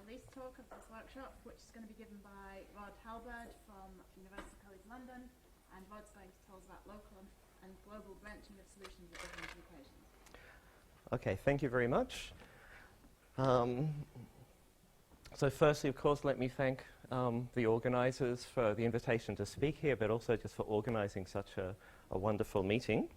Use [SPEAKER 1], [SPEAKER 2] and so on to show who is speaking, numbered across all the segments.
[SPEAKER 1] release talk of this workshop, which is going to be given by Halburd from University College London, and Rod's going to tell us about local and global branching of solutions of differential equations.
[SPEAKER 2] Okay, thank you very much. So firstly, of course, let me thank the organisers for the invitation to speak here, but also just for organising such a wonderful meeting.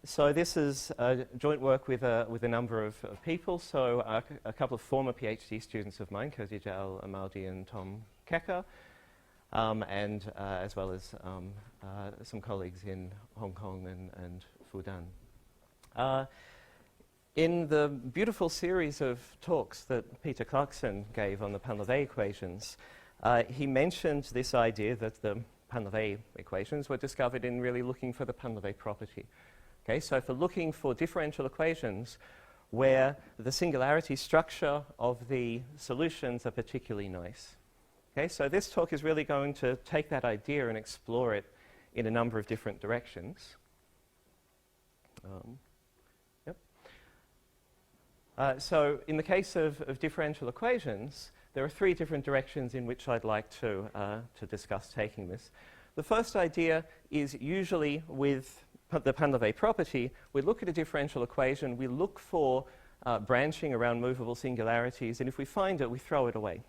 [SPEAKER 2] So this is joint work with a number of people. So a couple of former PhD students of mine, Khadija Al-Amaldi and Tom Kecker, and as well as some colleagues in Hong Kong and Fudan. In the beautiful series of talks that Peter Clarkson gave on the Painlev equations, he mentioned this idea that the Painlev equations were discovered in really looking for the Painlev property. Okay, so for looking for differential equations where the singularity structure of the solutions are particularly nice. Okay, so this talk is really going to take that idea and explore it in a number of different directions. So in the case of differential equations, there are three different directions in which I'd like to discuss taking this. The first idea is usually with the Painlev property, we look at a differential equation, we look for branching around movable singularities, and if we find it, we throw it away.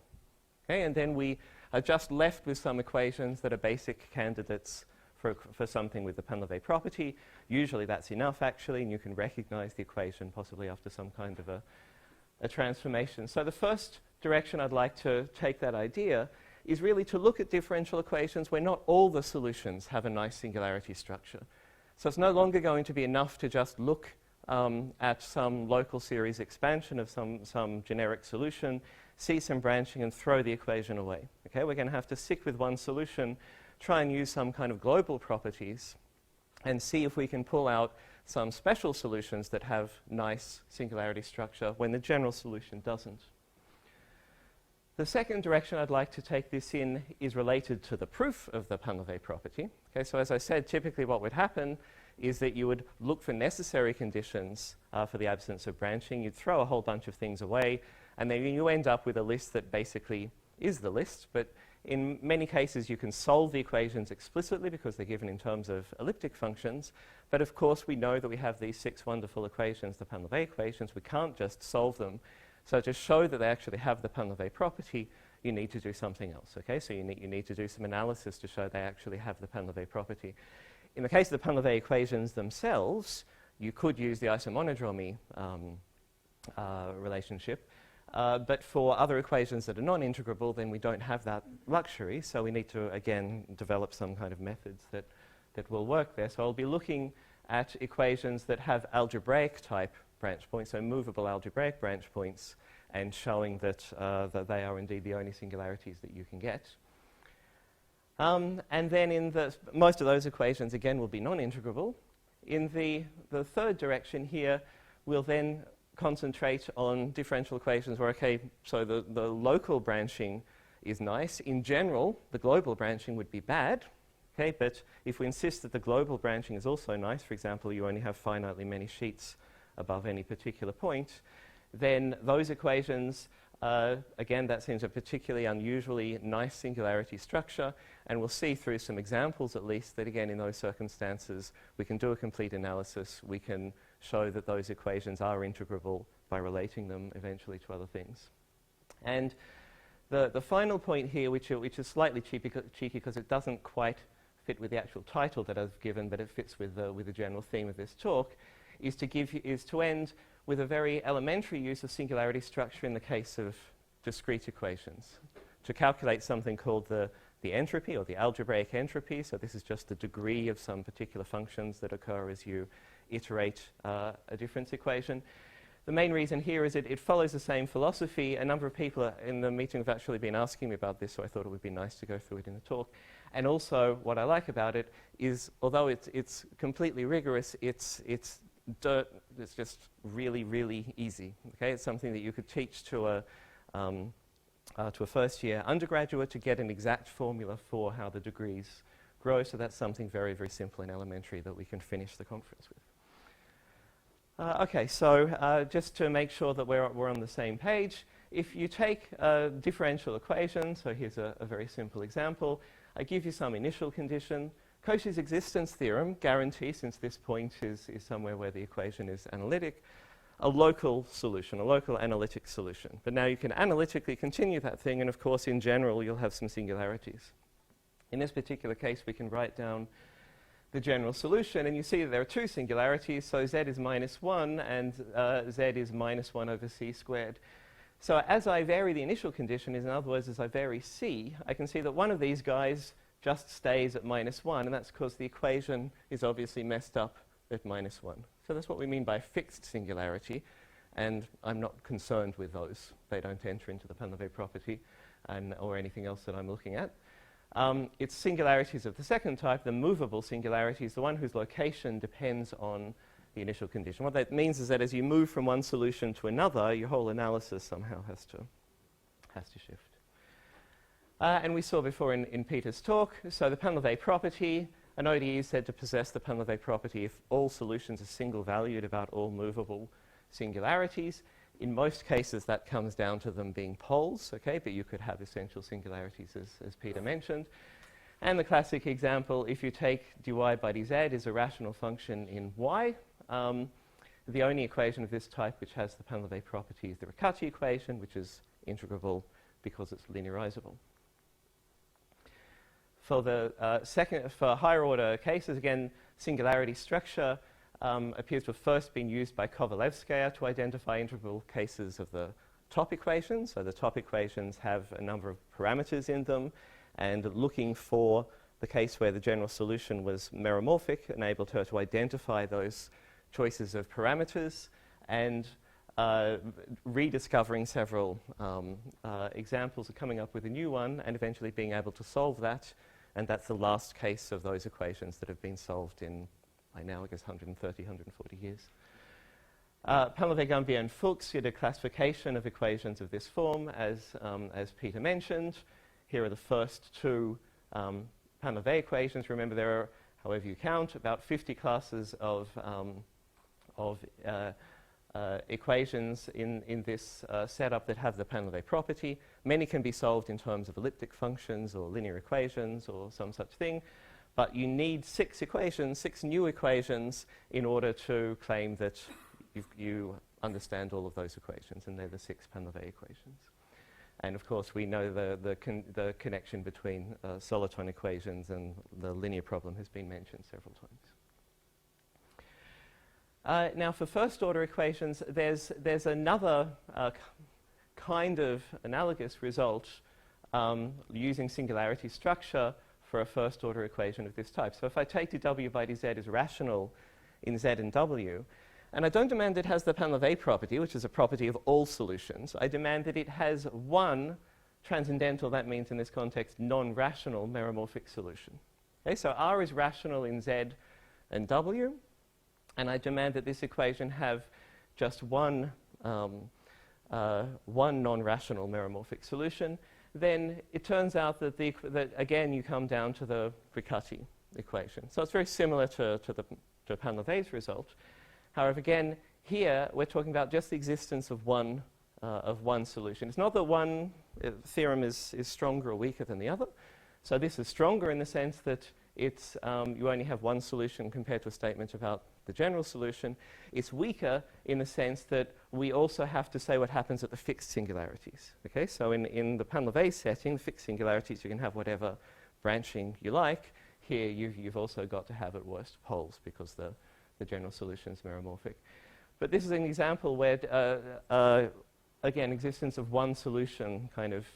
[SPEAKER 2] Okay, and then we are just left with some equations that are basic candidates for something with the Painlev property. Usually that's enough, actually, and you can recognize the equation possibly after some kind of a transformation. So the first direction I'd like to take that idea is really to look at differential equations where not all the solutions have a nice singularity structure. So it's no longer going to be enough to just look at some local series expansion of some generic solution, see some branching, and throw the equation away. Okay, we're going to have to stick with one solution, try and use some kind of global properties, and see if we can pull out some special solutions that have nice singularity structure when the general solution doesn't. The second direction I'd like to take this in is related to the proof of the Painlev property. Okay, so as I said, typically what would happen is that you would look for necessary conditions for the absence of branching. You'd throw a whole bunch of things away, and then you end up with a list that basically is the list. But in many cases, you can solve the equations explicitly because they're given in terms of elliptic functions. But of course, we know that we have these six wonderful equations, the Painlev equations. We can't just solve them. So to show that they actually have the Painlev property, you need to do something else. Okay? So you need to do some analysis to show they actually have the Painlev property. In the case of the Painlev equations themselves, you could use the isomonodromy relationship. But for other equations that are non-integrable, then we don't have that luxury. So we need to, again, develop some kind of methods that will work there. So I'll be looking at equations that have algebraic type branch points, so movable algebraic branch points, and showing that they are indeed the only singularities that you can get. And then in most of those equations, again, will be non-integrable. In the third direction here, we'll then concentrate on differential equations where, okay, so the local branching is nice. In general, the global branching would be bad. Okay, but if we insist that the global branching is also nice, for example, you only have finitely many sheets above any particular point, then those equations, again, that seems a particularly unusually nice singularity structure, and we'll see through some examples at least that, again, in those circumstances, we can do a complete analysis. We can show that those equations are integrable by relating them eventually to other things. And the final point here, which is slightly cheeky because it doesn't quite fit with the actual title that I've given, but it fits with the general theme of this talk, is to end with a very elementary use of singularity structure in the case of discrete equations, to calculate something called the entropy, or the algebraic entropy. So this is just the degree of some particular functions that occur as you iterate a difference equation. The main reason here is it follows the same philosophy. A number of people in the meeting have actually been asking me about this, so I thought it would be nice to go through it in the talk. And also, what I like about it is, although it's completely rigorous, it's just really, really easy. Okay, it's something that you could teach to a first-year undergraduate to get an exact formula for how the degrees grow. So that's something very, very simple and elementary that we can finish the conference with. Okay, so just to make sure that we're on the same page, if you take a differential equation, so here's a very simple example, I give you some initial condition. Cauchy's existence theorem guarantees, since this point is somewhere where the equation is analytic, a local solution, a local analytic solution. But now you can analytically continue that thing, and of course, in general, you'll have some singularities. In this particular case, we can write down the general solution, and you see that there are two singularities, so z is -1 and z is -1 over c squared. So as I vary the initial condition, in other words, as I vary c, I can see that one of these guys just stays at -1, and that's because the equation is obviously messed up at -1. So that's what we mean by fixed singularity, and I'm not concerned with those. They don't enter into the Painlev property or anything else that I'm looking at. It's singularities of the second type, the movable singularities, the one whose location depends on the initial condition. What that means is that as you move from one solution to another, your whole analysis somehow has to shift. And we saw before in Peter's talk, so the Painlev property, an ODE is said to possess the Painlev property if all solutions are single-valued about all movable singularities. In most cases, that comes down to them being poles, okay, but you could have essential singularities, as Peter mentioned. And the classic example, if you take dy by dz is a rational function in y, the only equation of this type which has the Painlev property is the Riccati equation, which is integrable because it's linearizable. For the for higher order cases, again, singularity structure appears to have first been used by Kovalevskaya to identify integrable cases of the top equations. So the top equations have a number of parameters in them, and looking for the case where the general solution was meromorphic enabled her to identify those choices of parameters, and rediscovering several examples of coming up with a new one and eventually being able to solve that. And that's the last case of those equations that have been solved in, by now, I guess, 130, 140 years. Painlev, Gambier, and Fuchs did a classification of equations of this form, as Peter mentioned. Here are the first two Painlev equations. Remember, there are, however you count, about 50 classes of equations in this setup that have the Painlev property. Many can be solved in terms of elliptic functions or linear equations or some such thing, but you need 6 equations, 6 new equations, in order to claim that you understand all of those equations, and they're the 6 Painlev equations. And of course, we know the connection between soliton equations and the linear problem has been mentioned several times. Now, for first-order equations, there's another kind of analogous result using singularity structure for a first-order equation of this type. So if I take dw by dz as rational in z and w, and I don't demand it has the Painlev property, which is a property of all solutions. I demand that it has one transcendental, that means in this context, non-rational meromorphic solution. Okay, so R is rational in z and w, and I demand that this equation have just one non-rational meromorphic solution. Then it turns out that, again, you come down to the Riccati equation. So it's very similar to Painlev's result. However, again, here we're talking about just the existence of one solution. It's not that one theorem is stronger or weaker than the other. So this is stronger in the sense that it's you only have one solution compared to a statement about the general solution. It's weaker in the sense that we also have to say what happens at the fixed singularities. Okay, so in the Painlev setting, fixed singularities, you can have whatever branching you like. Here, you've also got to have at worst poles because the general solution is meromorphic. But this is an example where, again, existence of one solution kind of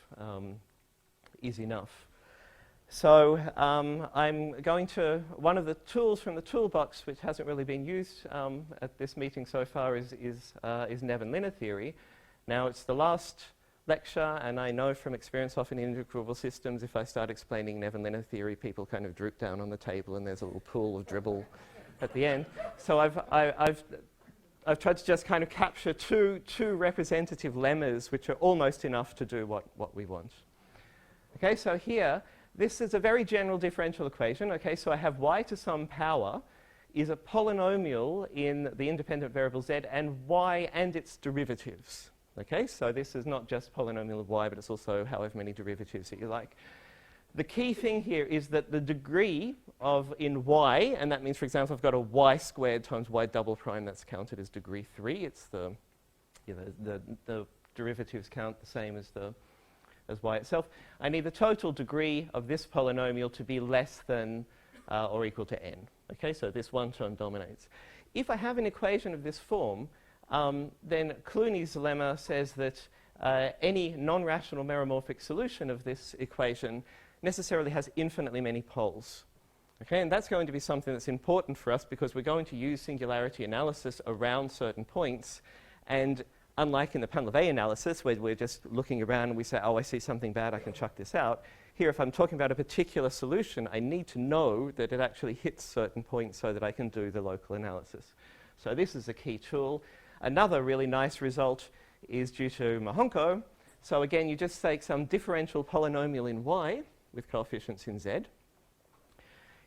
[SPEAKER 2] is enough. So I'm going to, one of the tools from the toolbox, which hasn't really been used at this meeting so far, is Nevin linear theory. Now, it's the last lecture, and I know from experience often in integrable systems, if I start explaining Nevin linear theory, people kind of droop down on the table and there's a little pool of dribble at the end. So I've tried to just kind of capture two representative lemmas, which are almost enough to do what we want. Okay, so here, this is a very general differential equation. Okay, so I have y to some power is a polynomial in the independent variable z, and y and its derivatives. Okay, so this is not just polynomial of y, but it's also however many derivatives that you like. The key thing here is that the degree of in y, and that means, for example, I've got a y squared times y double prime, that's counted as degree 3. It's the derivatives count the same as y itself. I need the total degree of this polynomial to be less than or equal to n. Okay, so this one term dominates. If I have an equation of this form, then Clooney's lemma says that any non-rational meromorphic solution of this equation necessarily has infinitely many poles. Okay, and that's going to be something that's important for us because we're going to use singularity analysis around certain points. And unlike in the Painlev analysis, where we're just looking around and we say, oh, I see something bad, I can chuck this out. Here, if I'm talking about a particular solution, I need to know that it actually hits certain points so that I can do the local analysis. So this is a key tool. Another really nice result is due to Mahonko. So again, you just take some differential polynomial in y with coefficients in z.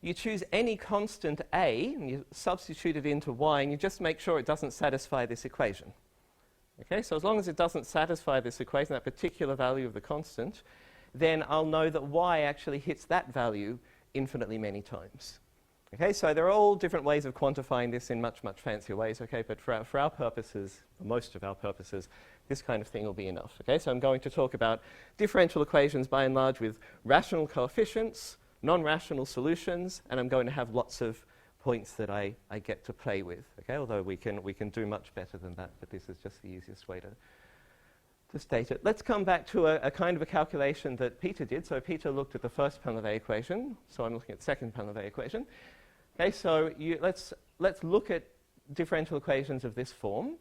[SPEAKER 2] You choose any constant a, and you substitute it into y, and you just make sure it doesn't satisfy this equation. Okay, so as long as it doesn't satisfy this equation, that particular value of the constant, then I'll know that y actually hits that value infinitely many times. Okay, so there are all different ways of quantifying this in much, much fancier ways, okay, but for our purposes, most of our purposes, this kind of thing will be enough. Okay, so I'm going to talk about differential equations by and large with rational coefficients, non-rational solutions, and I'm going to have lots of points that I get to play with, okay, although we can do much better than that, but this is just the easiest way to state it. Let's come back to a kind of a calculation that Peter did. So Peter looked at the first Painlev equation, so I'm looking at the second Painlev equation. Okay, so let's look at differential equations of this form.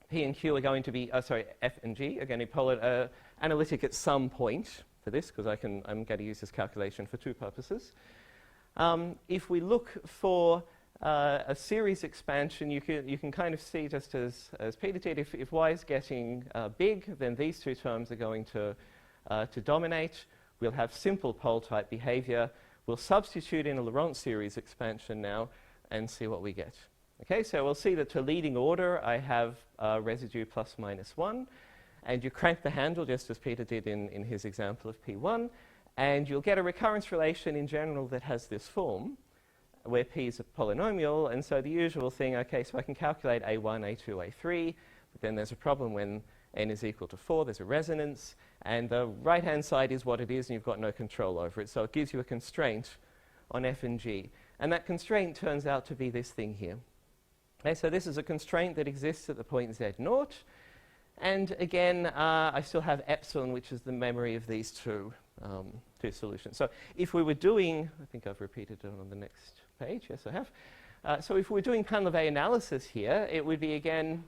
[SPEAKER 2] P and Q are going to be, F and G are going to be analytic at some point for this, because I'm going to use this calculation for two purposes. If we look for a series expansion, you can kind of see, just as Peter did, if y is getting big, then these two terms are going to dominate. We'll have simple pole type behavior. We'll substitute in a Laurent series expansion now and see what we get. Okay, so we'll see that to leading order, I have residue plus minus 1. And you crank the handle, just as Peter did in his example of P1. And you'll get a recurrence relation in general that has this form, where P is a polynomial. And so the usual thing, okay, so I can calculate A1, A2, A3. But then there's a problem when n is equal to 4. There's a resonance. And the right-hand side is what it is, and you've got no control over it. So it gives you a constraint on F and G. And that constraint turns out to be this thing here. Okay, so this is a constraint that exists at the point z0. And again, I still have epsilon, which is the memory of these two solutions. So if we were doing, I think I've repeated it on the next page. Yes, I have. So if we're doing Painlev analysis here, it would be, again,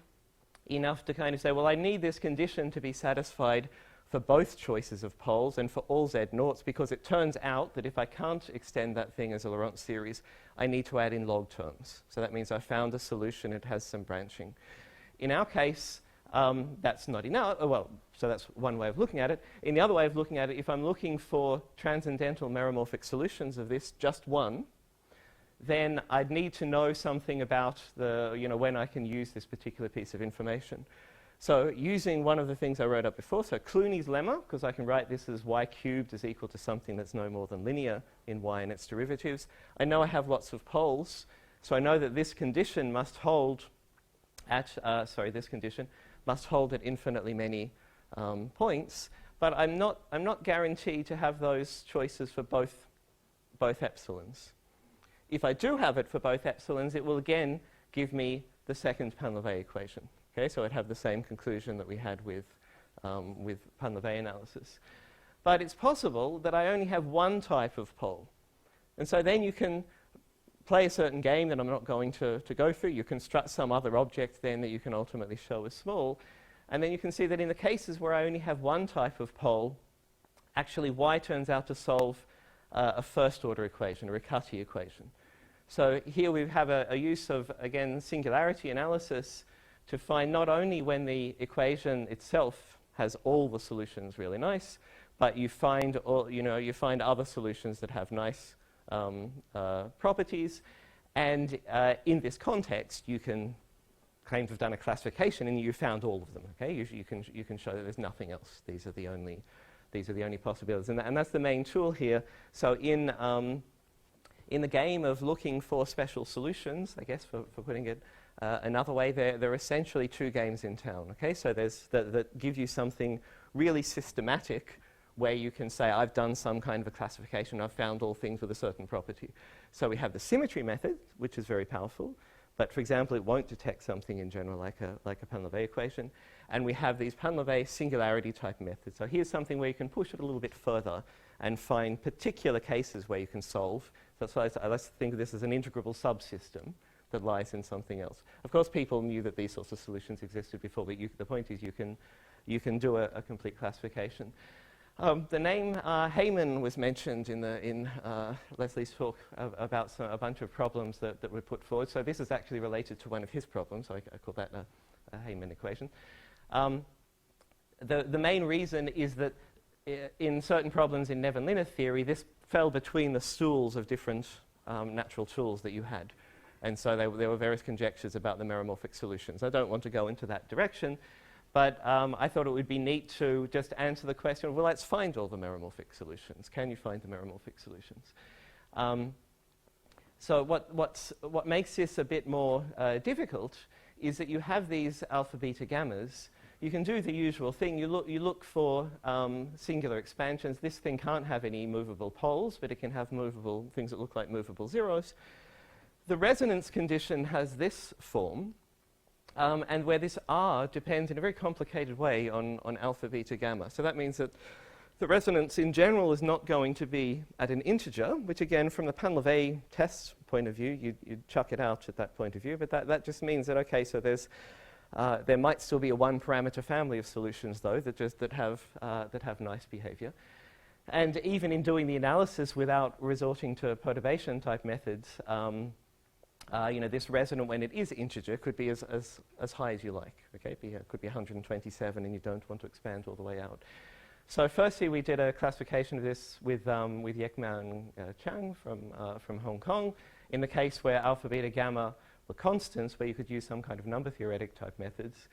[SPEAKER 2] enough to kind of say, well, I need this condition to be satisfied for both choices of poles and for all z0s, because it turns out that if I can't extend that thing as a Laurent series, I need to add in log terms. So that means I found a solution, it has some branching. In our case, that's not enough. So that's one way of looking at it. In the other way of looking at it, if I'm looking for transcendental meromorphic solutions of this, just one, then I'd need to know something about when I can use this particular piece of information. So using one of the things I wrote up before, so Clooney's lemma, because I can write this as y cubed is equal to something that's no more than linear in y and its derivatives. I know I have lots of poles, so I know that this condition must hold at, this condition must hold at infinitely many points, but I'm not guaranteed to have those choices for both epsilons. If I do have it for both epsilons, it will again give me the second Painlev equation. Okay, so I'd have the same conclusion that we had with Painlev analysis. But it's possible that I only have one type of pole. And so then you can play a certain game that I'm not going to go through. You construct some other object then that you can ultimately show as small. And then you can see that in the cases where I only have one type of pole, actually y turns out to solve a first-order equation, a Riccati equation. So here we have a use of, again, singularity analysis to find not only when the equation itself has all the solutions really nice, but you find other solutions that have nice properties. And in this context, you can claim to have done a classification and you found all of them. Okay, you can show that there's nothing else. These are the only possibilities, and that's the main tool here. So in the game of looking for special solutions, I guess for putting it another way, there are essentially two games in town. Okay, so there's that give you something really systematic, where you can say, I've done some kind of a classification, I've found all things with a certain property. So we have the symmetry method, which is very powerful, but for example, it won't detect something in general like a Painlev equation. And we have these Painlev singularity type methods. So here's something where you can push it a little bit further and find particular cases where you can solve. That's why I like to think of this as an integrable subsystem that lies in something else. Of course, people knew that these sorts of solutions existed before, but the point is you can do a complete classification. The name Heyman was mentioned in Leslie's talk about a bunch of problems that were put forward. So this is actually related to one of his problems. So I call that a Heyman equation. The main reason is that in certain problems in Neven-Linna theory, this fell between the stools of different natural tools that you had. And so there were various conjectures about the meromorphic solutions. I don't want to go into that direction. But I thought it would be neat to just answer the question, well, let's find all the meromorphic solutions. Can you find the meromorphic solutions? So what makes this a bit more difficult is that you have these alpha, beta, gammas. You can do the usual thing. You look for singular expansions. This thing can't have any movable poles, but it can have movable things that look like movable zeros. The resonance condition has this form. And where this R depends in a very complicated way on alpha, beta, gamma. So that means that the resonance in general is not going to be at an integer, which again, from the Painlev test point of view, you'd chuck it out at that point of view. But that just means that, okay, so there might still be a one-parameter family of solutions, though, that have nice behavior. And even in doing the analysis without resorting to perturbation-type methods, this resonant, when it is integer, could be as high as you like. Okay, could be 127, and you don't want to expand all the way out. So firstly, we did a classification of this with Yekma and Chang from Hong Kong, in the case where alpha, beta, gamma were constants, where you could use some kind of number theoretic type methods.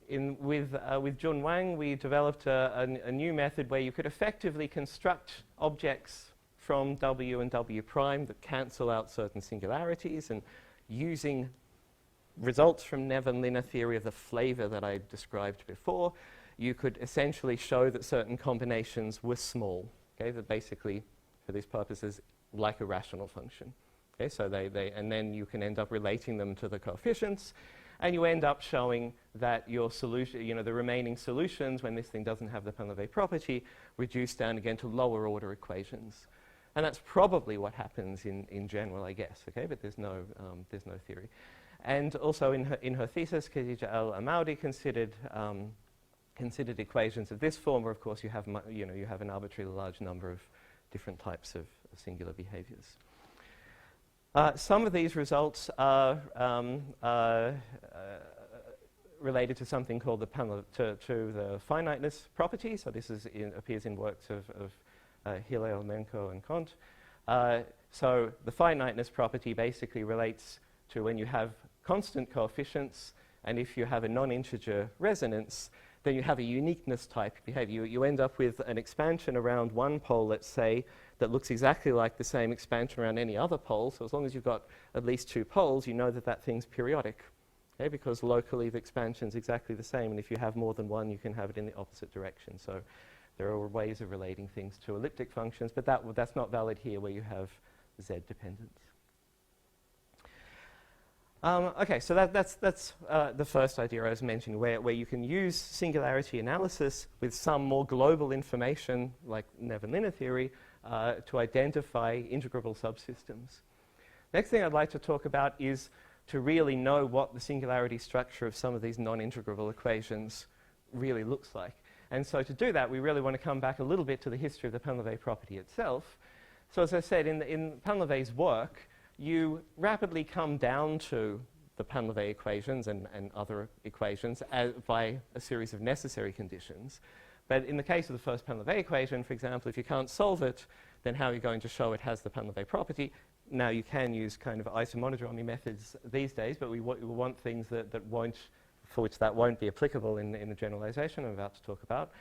[SPEAKER 2] With Jun Wang, we developed a new method where you could effectively construct objects from W and W prime that cancel out certain singularities, and using results from Neven-Linna theory of the flavor that I described before, you could essentially show that certain combinations were small. Okay, that basically, for these purposes, like a rational function. Okay, so and then you can end up relating them to the coefficients, and you end up showing that your solution, the remaining solutions, when this thing doesn't have the Painlev property, reduce down again to lower order equations. And that's probably what happens in general, I guess. Okay, but there's no theory. And also in her thesis, Khadija Al-Amaudi considered equations of this form, where of course you have an arbitrarily large number of different types of singular behaviors. Some of these results are related to something called the the finiteness property. So this appears in works of Hillel, Menko, and Kant. So the finiteness property basically relates to when you have constant coefficients, and if you have a non-integer resonance, then you have a uniqueness type behavior. You end up with an expansion around one pole, let's say, that looks exactly like the same expansion around any other pole. So as long as you've got at least two poles, you know that thing's periodic. Okay, because locally the expansion's exactly the same, and if you have more than one, you can have it in the opposite direction. So there are ways of relating things to elliptic functions, but that's not valid here where you have Z dependence. Okay, so that's the first idea I was mentioning, where you can use singularity analysis with some more global information, like Neven-Linna theory, to identify integrable subsystems. Next thing I'd like to talk about is to really know what the singularity structure of some of these non-integrable equations really looks like. And so to do that, we really want to come back a little bit to the history of the Painlev property itself. So as I said, in Painlev's work, you rapidly come down to the Painlev equations and other equations by a series of necessary conditions. But in the case of the first Painlev equation, for example, if you can't solve it, then how are you going to show it has the Painlev property? now you can use kind of isomonodromy methods these days, but we want things for which that won't be applicable in the generalization I'm about to talk about.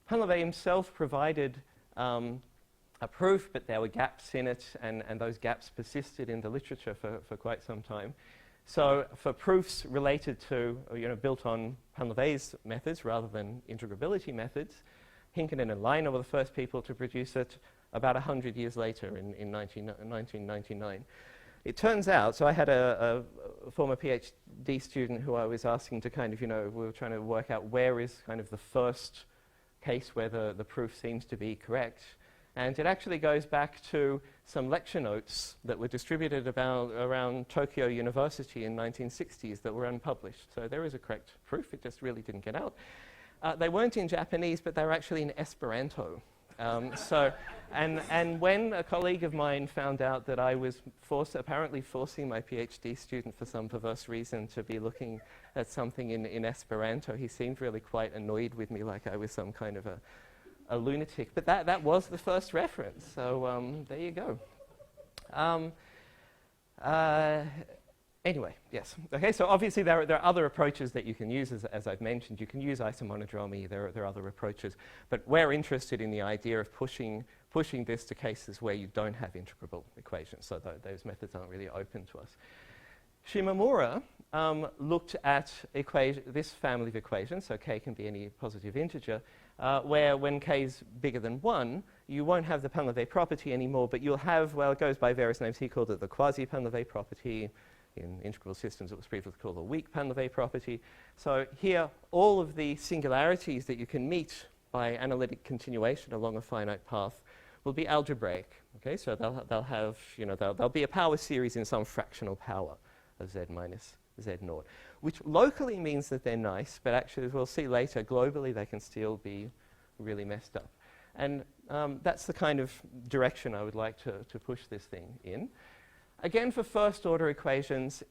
[SPEAKER 2] Painlev himself provided a proof, but there were gaps in it, and those gaps persisted in the literature for quite some time. So for proofs related to, built on Painlev's methods rather than integrability methods, Hinkinen and Leiner were the first people to produce it about 100 years later in 1999. It turns out, so I had a former PhD student who I was asking to kind of, we were trying to work out where is kind of the first case where the proof seems to be correct. And it actually goes back to some lecture notes that were distributed around Tokyo University in 1960s that were unpublished. So there is a correct proof, it just really didn't get out. They weren't in Japanese, but they were actually in Esperanto. And when a colleague of mine found out that I was apparently forcing my PhD student for some perverse reason to be looking at something in Esperanto, he seemed really quite annoyed with me, like I was some kind of a lunatic. But that was the first reference, so there you go. Anyway, yes. Okay, so obviously there are other approaches that you can use, as I've mentioned. You can use isomonodromy, there are other approaches, but we're interested in the idea of pushing this to cases where you don't have integrable equations, so those methods aren't really open to us. Shimomura looked at this family of equations, so k can be any positive integer, where when k is bigger than 1, you won't have the Painlev property anymore, but you'll have, well, it goes by various names. He called it the quasi-Painlev property. In integral systems, it was previously called the weak Painlev property. So here, all of the singularities that you can meet by analytic continuation along a finite path will be algebraic. Okay, so they'll have, they'll be a power series in some fractional power of z minus z naught, which locally means that they're nice, but actually, as we'll see later, globally they can still be really messed up. And that's the kind of direction I would like to push this thing in. Again, for first-order equations,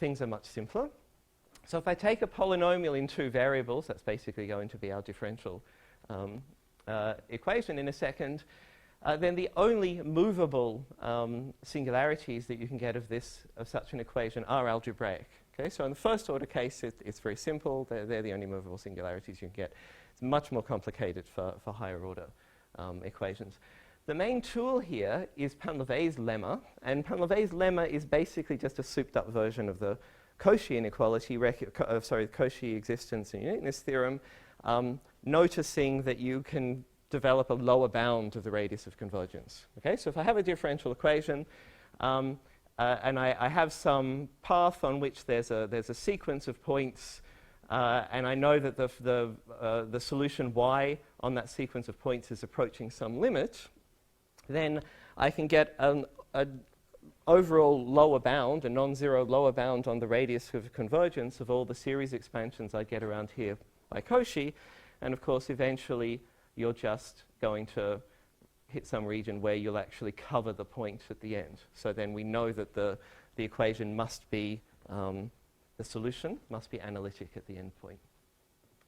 [SPEAKER 2] things are much simpler. So if I take a polynomial in 2 variables, that's basically going to be our differential equation in a second, then the only movable singularities that you can get of such an equation are algebraic. Okay, so in the first-order case, it's very simple. They're the only movable singularities you can get. It's much more complicated for higher-order equations. The main tool here is Painlev's lemma, and Painlev's lemma is basically just a souped-up version of the Cauchy inequality, Cauchy existence and uniqueness theorem, noticing that you can develop a lower bound of the radius of convergence. Okay, so if I have a differential equation, and I have some path on which there's a sequence of points, and I know that the solution y on that sequence of points is approaching some limit, then I can get an overall lower bound, a non-zero lower bound on the radius of convergence of all the series expansions I get around here by Cauchy. And of course, eventually, you're just going to hit some region where you'll actually cover the point at the end. So then we know that the equation must be, the solution must be analytic at the end point.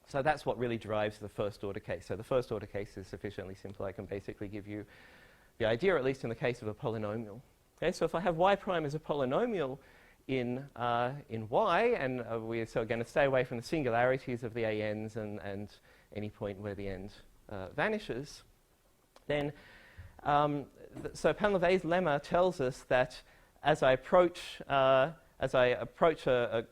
[SPEAKER 2] So that's what really drives the first-order case. So the first-order case is sufficiently simple. I can basically give you the idea, at least in the case of a polynomial. Okay, so if I have y prime as a polynomial in y, and we're going to stay away from the singularities of the ANs and any point where the end vanishes, then so Painlev's lemma tells us that as I approach a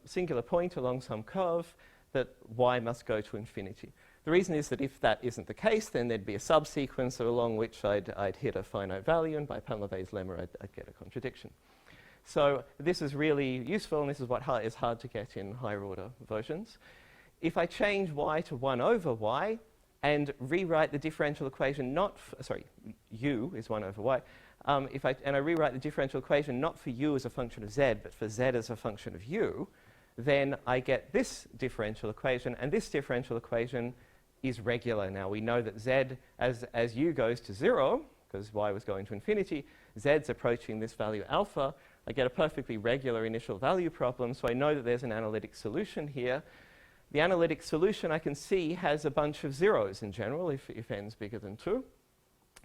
[SPEAKER 2] singular point along some curve, that y must go to infinity. The reason is that if that isn't the case, then there'd be a subsequence along which I'd hit a finite value, and by Painlev's lemma, I'd get a contradiction. So this is really useful, and this is what is hard to get in higher-order versions. If I change y to 1 over y and rewrite the differential equation u is 1 over y, and I rewrite the differential equation not for u as a function of z, but for z as a function of u, then I get this differential equation, and this differential equation is regular. Now we know that z, as u goes to 0, because y was going to infinity, z's approaching this value alpha. I get a perfectly regular initial value problem, so I know that there's an analytic solution here. The analytic solution I can see has a bunch of zeros in general, if n's bigger than 2.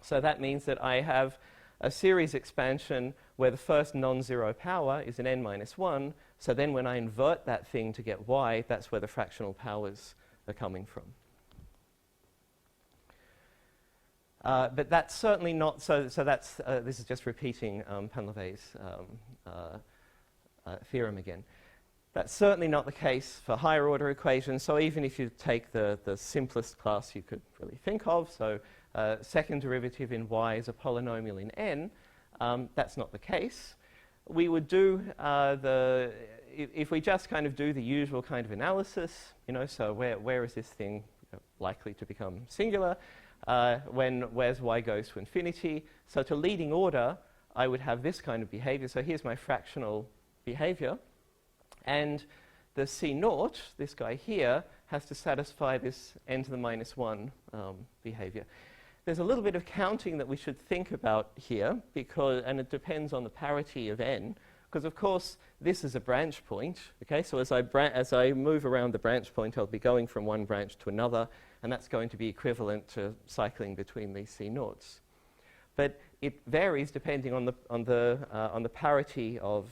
[SPEAKER 2] So that means that I have a series expansion where the first non-zero power is an n minus 1. So then when I invert that thing to get y, that's where the fractional powers are coming from. But that's certainly not, so that's, this is just repeating Painlev's theorem again. That's certainly not the case for higher order equations. So even if you take the simplest class you could really think of, so second derivative in y is a polynomial in n, that's not the case. We would do if we just kind of do the usual kind of analysis, you know, so where is this thing likely to become singular? Where's y goes to infinity? So to leading order, I would have this kind of behavior. So here's my fractional behavior. And the C0, this guy here, has to satisfy this n to the minus 1 behavior. There's a little bit of counting that we should think about here, and it depends on the parity of n, because of course this is a branch point. Okay, so as I move around the branch point, I'll be going from one branch to another, and that's going to be equivalent to cycling between these C0s. But it varies depending on the parity of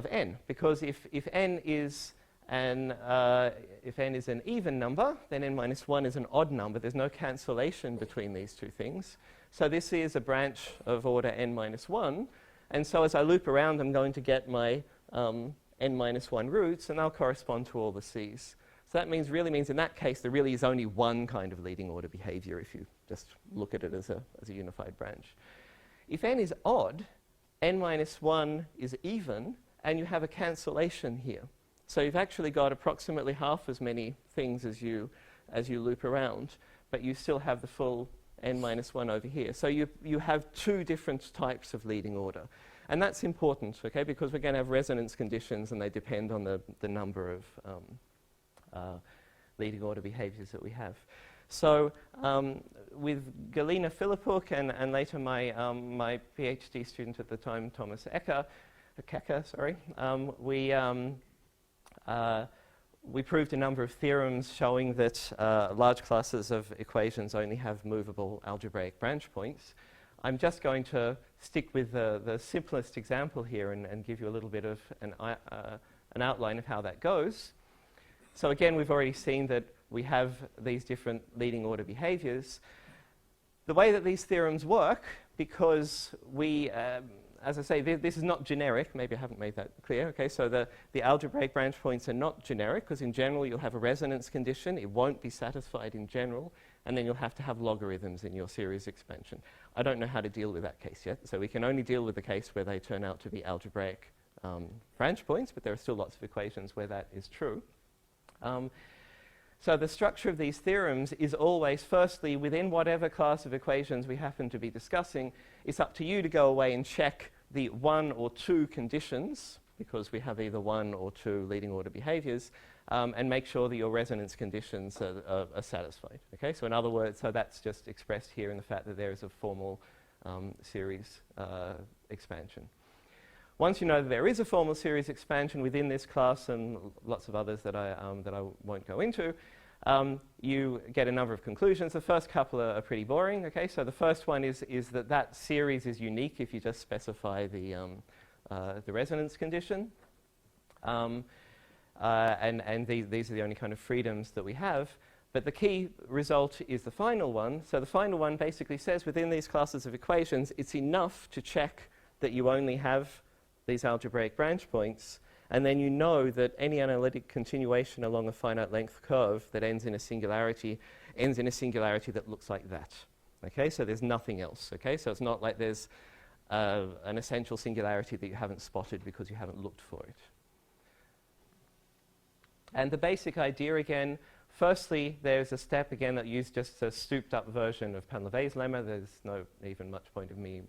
[SPEAKER 2] n, because if n is an even number, then n minus 1 is an odd number. There's no cancellation between these two things. So this is a branch of order n minus 1, and so as I loop around, I'm going to get my n minus 1 roots, and they'll correspond to all the c's. So that really means in that case there really is only one kind of leading order behavior if you just look at it as a unified branch. If n is odd, n minus 1 is even, and you have a cancellation here. So you've actually got approximately half as many things as you loop around, but you still have the full n minus 1 over here. So you have two different types of leading order. And that's important, okay, because we're going to have resonance conditions, and they depend on the number of leading order behaviors that we have. So with Galina Philippuk and later my PhD student at the time, Thomas Kecker, we proved a number of theorems showing that large classes of equations only have movable algebraic branch points. I'm just going to stick with the simplest example here and give you a little bit of an outline of how that goes. So again, we've already seen that we have these different leading order behaviors. The way that these theorems work, because as I say, this is not generic. Maybe I haven't made that clear. Okay, so the algebraic branch points are not generic, because in general you'll have a resonance condition. It won't be satisfied in general, and then you'll have to have logarithms in your series expansion. I don't know how to deal with that case yet, so we can only deal with the case where they turn out to be algebraic branch points, but there are still lots of equations where that is true. So the structure of these theorems is always, firstly, within whatever class of equations we happen to be discussing, it's up to you to go away and check the one or two conditions, because we have either one or two leading order behaviors, and make sure that your resonance conditions are satisfied. Okay? So in other words, so that's just expressed here in the fact that there is a formal series expansion. Once you know that there is a formal series expansion within this class and lots of others that I won't go into, you get a number of conclusions. The first couple are pretty boring. Okay, so the first one is that series is unique if you just specify the resonance condition, and these are the only kind of freedoms that we have. But the key result is the final one. So the final one basically says within these classes of equations, it's enough to check that you only have these algebraic branch points, and then you know that any analytic continuation along a finite length curve that ends in a singularity that looks like that. Okay, so there's nothing else. Okay, so it's not like there's an essential singularity that you haven't spotted because you haven't looked for it. And the basic idea again, firstly, there's a step again that uses just a souped up version of Painlev's lemma. There's no even much point of me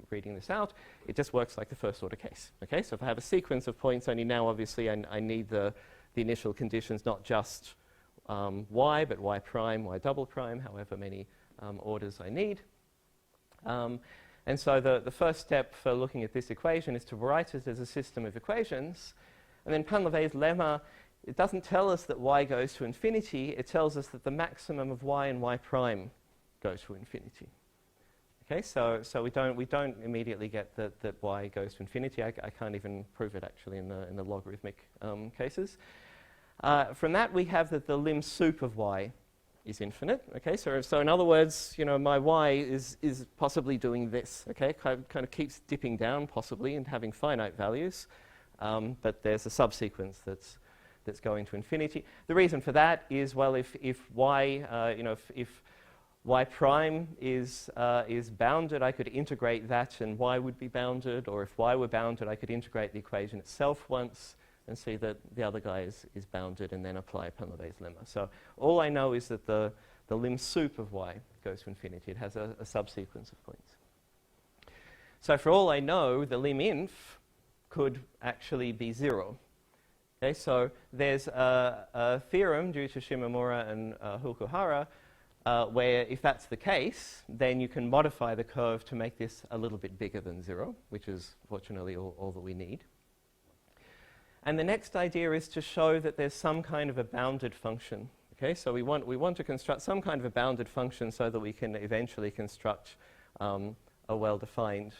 [SPEAKER 2] reading this out. It just works like the first order case. Okay, so if I have a sequence of points, only now obviously I need the initial conditions, not just y, but y prime, y double prime, however many orders I need. And so the first step for looking at this equation is to write it as a system of equations. And then Painlev's lemma, it doesn't tell us that y goes to infinity. It tells us that the maximum of y and y prime goes to infinity. Okay, so we don't immediately get that y goes to infinity. I can't even prove it actually in the logarithmic cases. From that, we have that the lim sup of y is infinite. Okay, so in other words, my y is possibly doing this. Okay, kind of keeps dipping down possibly and having finite values, but there's a subsequence that's going to infinity. The reason for that is, well, if y, if y prime is bounded, I could integrate that and y would be bounded, or if y were bounded, I could integrate the equation itself once and see that the other guy is bounded and then apply Painlev's lemma. So all I know is that the lim sup of y goes to infinity. It has a subsequence of points. So for all I know, the lim inf could actually be 0. Okay, so there's a theorem due to Shimomura and Fukuhara where if that's the case, then you can modify the curve to make this a little bit bigger than 0, which is fortunately all that we need. And the next idea is to show that there's some kind of a bounded function. Okay, so we want to construct some kind of a bounded function so that we can eventually construct a well-defined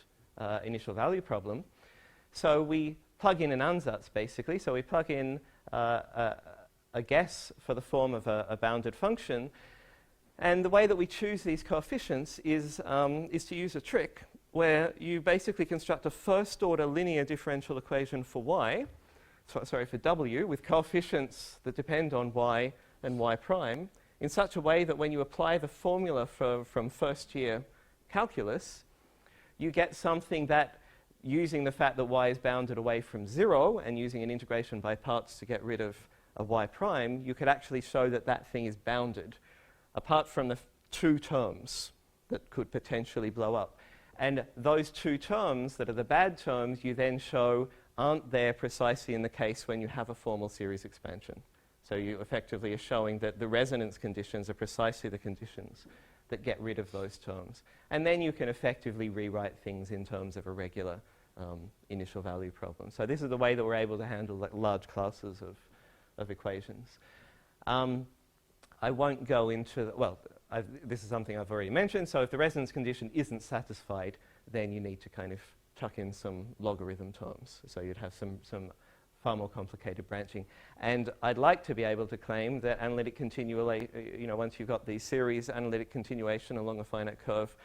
[SPEAKER 2] initial value problem. So we plug in an ansatz, basically. So we plug in a guess for the form of a bounded function. And the way that we choose these coefficients is to use a trick where you basically construct a first-order linear differential equation for y, for w, with coefficients that depend on y and y prime, in such a way that when you apply the formula from first-year calculus, you get something that, using the fact that y is bounded away from 0 and using an integration by parts to get rid of y prime, you could actually show that that thing is bounded, apart from the two terms that could potentially blow up. And those two terms that are the bad terms, you then show aren't there precisely in the case when you have a formal series expansion. So you effectively are showing that the resonance conditions are precisely the conditions that get rid of those terms. And then you can effectively rewrite things in terms of a regular initial value problem. So this is the way that we're able to handle large classes of equations. I won't go into, this is something I've already mentioned. So if the resonance condition isn't satisfied, then you need to kind of chuck in some logarithm terms. So you'd have some far more complicated branching. And I'd like to be able to claim that analytic continuation, once you've got the series analytic continuation along a finite curve,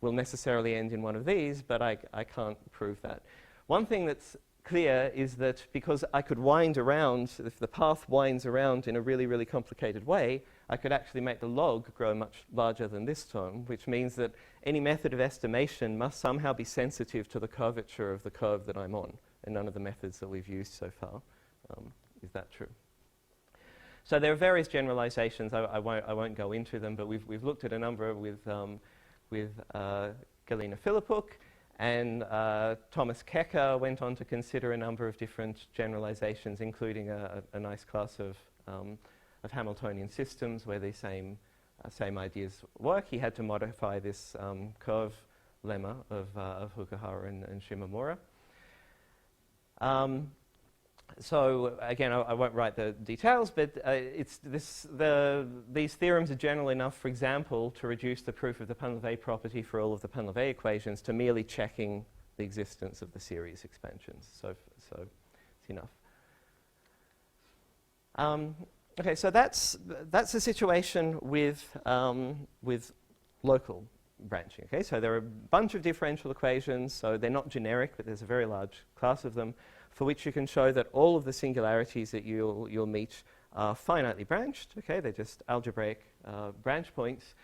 [SPEAKER 2] will necessarily end in one of these, but I can't prove that. One thing that's clear is that because I could wind around, if the path winds around in a really, really complicated way, I could actually make the log grow much larger than this term, which means that any method of estimation must somehow be sensitive to the curvature of the curve that I'm on, and none of the methods that we've used so far. Is that true? So there are various generalizations. I won't go into them, but we've looked at a number with Galina Philippuk, and Thomas Kecker went on to consider a number of different generalizations, including a nice class of Hamiltonian systems where the same ideas work. He had to modify this curve lemma of Fukuhara and Shimomura. So again, I won't write the details, but these theorems are general enough, for example, to reduce the proof of the Painlev property for all of the Painlev equations to merely checking the existence of the series expansions. So it's enough. Okay, so that's the situation with local branching. Okay, so there are a bunch of differential equations, so they're not generic, but there's a very large class of them, for which you can show that all of the singularities that you'll meet are finitely branched. Okay, they're just algebraic branch points.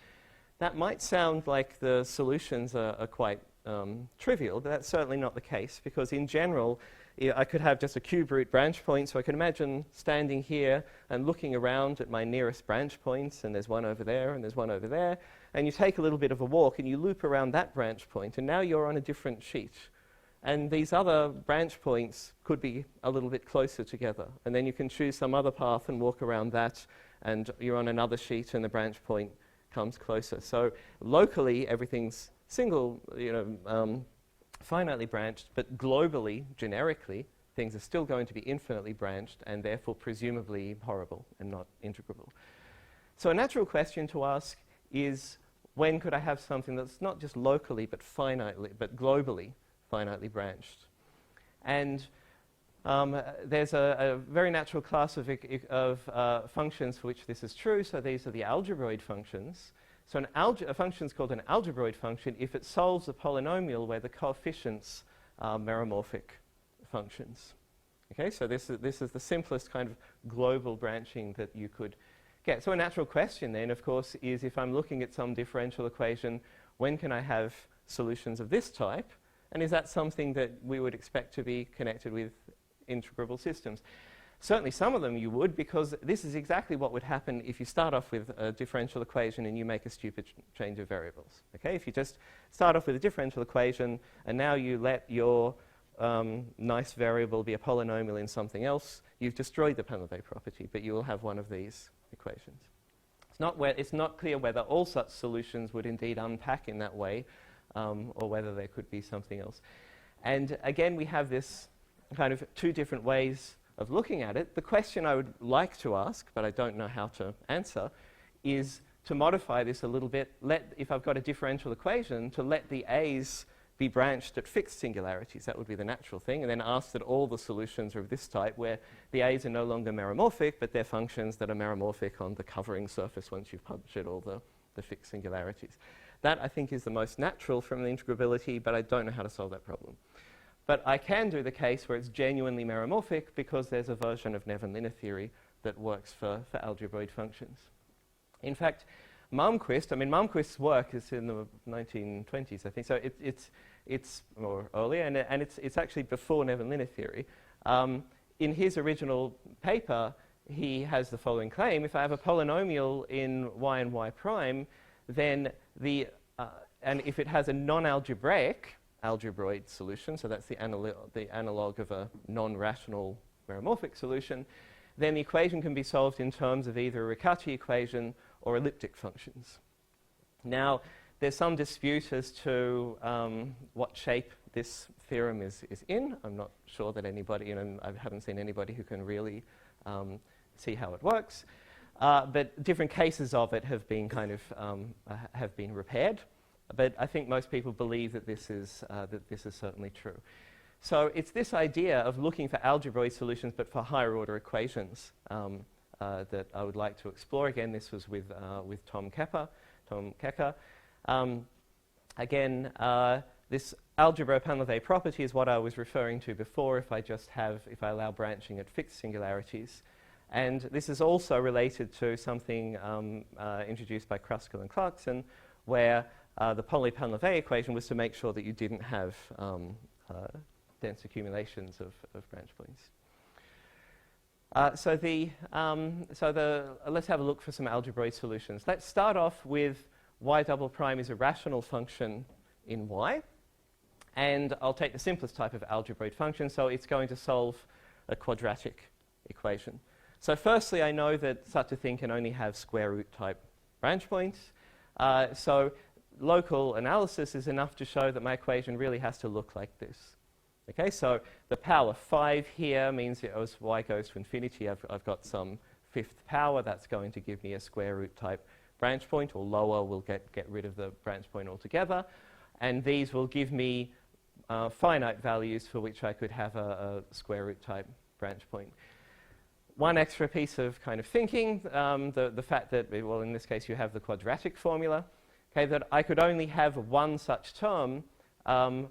[SPEAKER 2] That might sound like the solutions are quite trivial, but that's certainly not the case, because in general, I could have just a cube root branch point, so I can imagine standing here and looking around at my nearest branch points, and there's one over there, and there's one over there, and you take a little bit of a walk, and you loop around that branch point, and now you're on a different sheet. And these other branch points could be a little bit closer together, and then you can choose some other path and walk around that, and you're on another sheet, and the branch point comes closer. So locally, everything's finitely branched, but globally, generically, things are still going to be infinitely branched and therefore presumably horrible and not integrable. So a natural question to ask is, when could I have something that's not just locally but finitely, but globally finitely branched? And there's a very natural class of functions for which this is true. So these are the algebraic functions. So a function is called an algebraic function if it solves a polynomial where the coefficients are meromorphic functions. Okay, so this is the simplest kind of global branching that you could get. So a natural question then, of course, is if I'm looking at some differential equation, when can I have solutions of this type? And is that something that we would expect to be connected with integrable systems? Certainly some of them you would, because this is exactly what would happen if you start off with a differential equation and you make a stupid change of variables. Okay, if you just start off with a differential equation and now you let your nice variable be a polynomial in something else, you've destroyed the Painlev property, but you will have one of these equations. It's not clear whether all such solutions would indeed unpack in that way, or whether there could be something else. And again, we have this kind of two different ways of looking at it. The question I would like to ask, but I don't know how to answer, is to modify this a little bit. If I've got a differential equation, to let the a's be branched at fixed singularities. That would be the natural thing. And then ask that all the solutions are of this type, where the a's are no longer meromorphic, but they're functions that are meromorphic on the covering surface once you've punctured all the fixed singularities. That, I think, is the most natural from the integrability, but I don't know how to solve that problem. But I can do the case where it's genuinely meromorphic, because there's a version of Neven-Linne theory that works for algebraic functions. In fact, Malmquist's work is in the 1920s, I think, so it's more earlier, and it's actually before Neven-Linne theory. In his original paper, he has the following claim: if I have a polynomial in y and y prime, then and if it has a non-algebraic algebraic solution, so that's the analog of a non-rational meromorphic solution, then the equation can be solved in terms of either a Riccati equation or elliptic functions. Now, there's some dispute as to what shape this theorem is in. I'm not sure that anybody, I haven't seen anybody who can really see how it works. But different cases of it have been have been repaired. But I think most people believe that this is certainly true. So it's this idea of looking for algebraic solutions, but for higher order equations, that I would like to explore. Again, this was with Tom Kecker. Again, this algebra Painlev property is what I was referring to before. If I allow branching at fixed singularities. And this is also related to something introduced by Kruskal and Clarkson, where the Pauli-Painlev equation was to make sure that you didn't have dense accumulations of branch points. Let's have a look for some algebraic solutions. Let's start off with y double prime is a rational function in y. And I'll take the simplest type of algebraic function, so it's going to solve a quadratic equation. So firstly, I know that such a thing can only have square root type branch points. So local analysis is enough to show that my equation really has to look like this. Okay, so the power 5 here means that as y goes to infinity, I've got some fifth power. That's going to give me a square root type branch point, or lower will get rid of the branch point altogether. And these will give me finite values for which I could have a square root type branch point. One extra piece of kind of thinking, the fact that, well, in this case you have the quadratic formula, okay, that I could only have one such term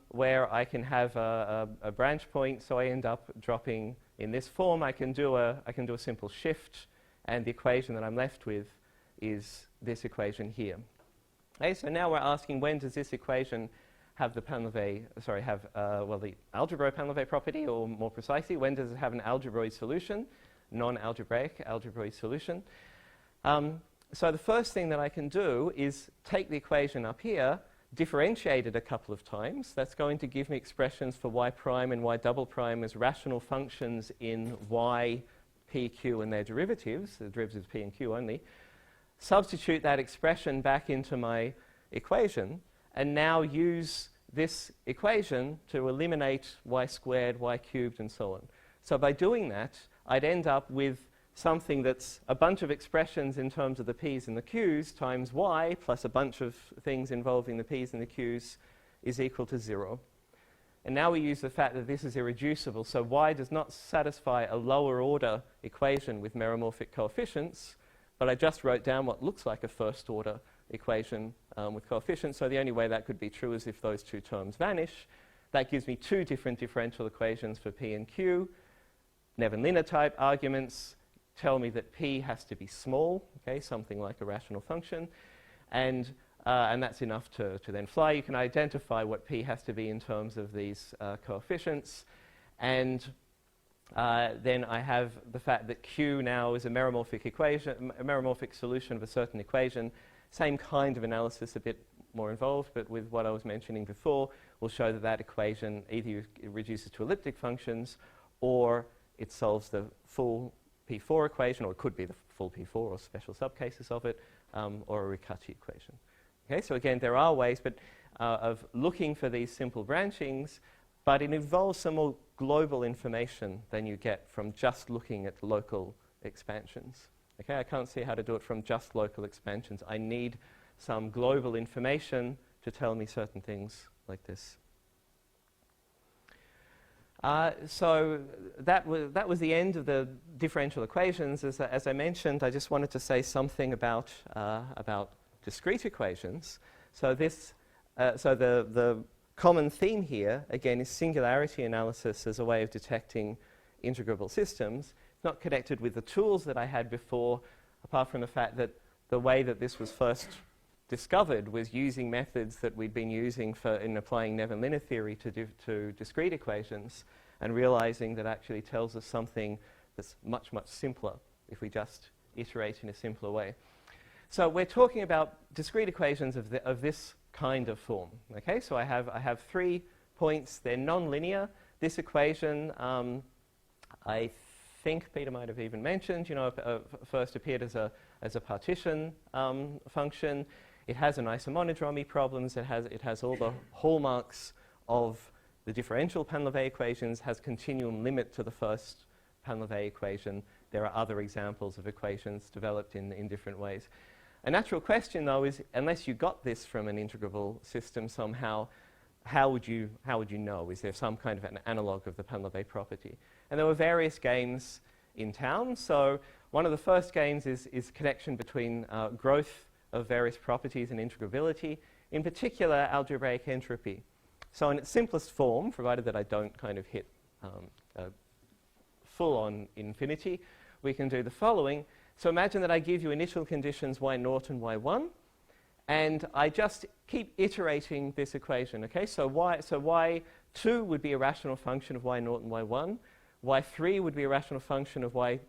[SPEAKER 2] where I can have a branch point, so I end up dropping in this form. I can do a simple shift, and the equation that I'm left with is this equation here. Okay, so now we're asking, when does this equation have the the algebraic Painlev property, or more precisely, when does it have an algebraic solution, non-algebraic algebraic solution? So the first thing that I can do is take the equation up here, differentiate it a couple of times. That's going to give me expressions for y prime and y double prime as rational functions in y, p, q, and their derivatives, the derivatives p and q only. Substitute that expression back into my equation, and now use this equation to eliminate y squared, y cubed, and so on. So by doing that, I'd end up with something that's a bunch of expressions in terms of the p's and the q's times y plus a bunch of things involving the p's and the q's is equal to 0. And now we use the fact that this is irreducible, so y does not satisfy a lower order equation with meromorphic coefficients, but I just wrote down what looks like a first order equation with coefficients, so the only way that could be true is if those two terms vanish. That gives me two different differential equations for p and q. Neven-Liner type arguments tell me that p has to be small, okay, something like a rational function, and that's enough to then fly. You can identify what p has to be in terms of these coefficients, and then I have the fact that q now is a meromorphic equation, a meromorphic solution of a certain equation. Same kind of analysis, a bit more involved, but with what I was mentioning before, we'll show that that equation either reduces to elliptic functions, or it solves the full P4 equation, or it could be the full P4 or special subcases of it, or a Riccati equation. Okay, so again, there are ways of looking for these simple branchings, but it involves some more global information than you get from just looking at local expansions. Okay, I can't see how to do it from just local expansions. I need some global information to tell me certain things like this. So that was the end of the differential equations. As I mentioned, I just wanted to say something about discrete equations. So the common theme here, again, is singularity analysis as a way of detecting integrable systems. It's not connected with the tools that I had before, apart from the fact that the way that this was first discovered was using methods that we'd been using in applying Neven-Liner theory to discrete equations, and realizing that actually tells us something that's much, much simpler if we just iterate in a simpler way. So we're talking about discrete equations of this kind of form. Okay, so I have 3 points. They're nonlinear. This equation, I think Peter might have even mentioned, first appeared as a partition function. It has an isomonodromy problems. It has all the hallmarks of the differential Painlev equations, has continuum limit to the first Painlev equation. There are other examples of equations developed in different ways. A natural question, though, is unless you got this from an integrable system somehow, how would you know? Is there some kind of an analog of the Painlev property? And there were various games in town. So one of the first games is connection between growth of various properties and integrability, in particular algebraic entropy. So in its simplest form, provided that I don't kind of hit full-on infinity, we can do the following. So imagine that I give you initial conditions y0 and y1, and I just keep iterating this equation. Okay, so y2 would be a rational function of y0 and y1. y3 would be a rational function of y2